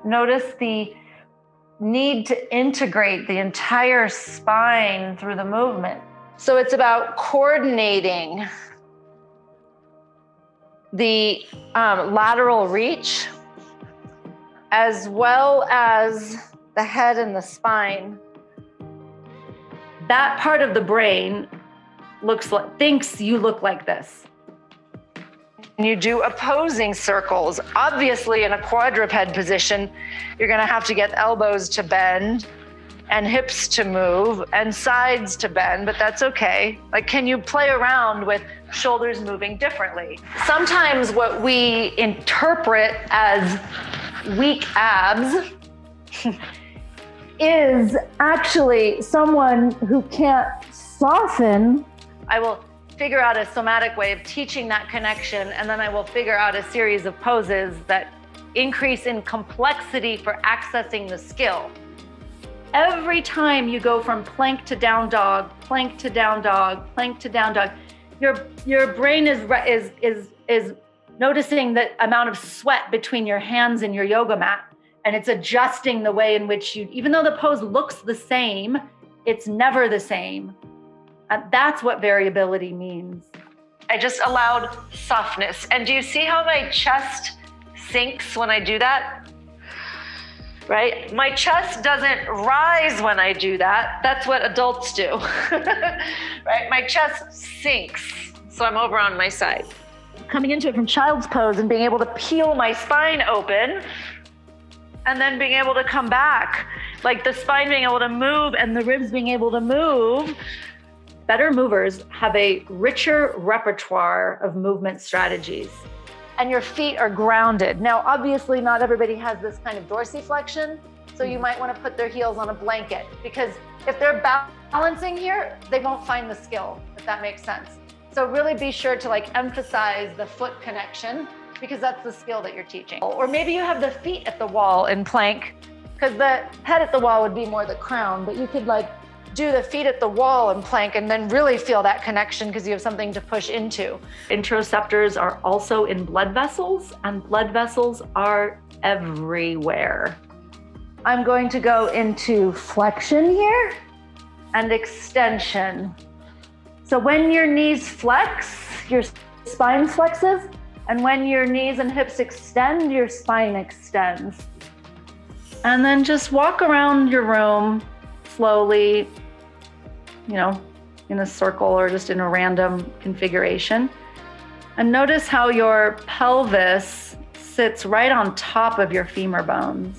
Notice the need to integrate the entire spine through the movement. So it's about coordinating the lateral reach as well as the head and the spine. That part of the brain thinks you look like this. You do opposing circles. Obviously, in a quadruped position, you're gonna have to get elbows to bend and hips to move and sides to bend, but that's okay. Like, can you play around with shoulders moving differently? Sometimes what we interpret as weak abs is actually someone who can't soften. I will figure out a somatic way of teaching that connection, and then I will figure out a series of poses that increase in complexity for accessing the skill. Every time you go from plank to down dog, plank to down dog, plank to down dog, your brain is noticing the amount of sweat between your hands and your yoga mat, and it's adjusting the way in which even though the pose looks the same, it's never the same. And that's what variability means. I just allowed softness. And do you see how my chest sinks when I do that? Right? My chest doesn't rise when I do that. That's what adults do. Right? My chest sinks. So I'm over on my side. Coming into it from child's pose and being able to peel my spine open and then being able to come back. Like the spine being able to move and the ribs being able to move. Better movers have a richer repertoire of movement strategies. And your feet are grounded. Now, obviously not everybody has this kind of dorsiflexion, so you might want to put their heels on a blanket, because if they're balancing here, they won't find the skill, if that makes sense. So really be sure to emphasize the foot connection, because that's the skill that you're teaching. Or maybe you have the feet at the wall in plank, because the head at the wall would be more the crown, but you could do the feet at the wall and plank and then really feel that connection because you have something to push into. Interoceptors are also in blood vessels, and blood vessels are everywhere. I'm going to go into flexion here and extension. So when your knees flex, your spine flexes, and when your knees and hips extend, your spine extends. And then just walk around your room slowly, in a circle or just in a random configuration. And notice how your pelvis sits right on top of your femur bones.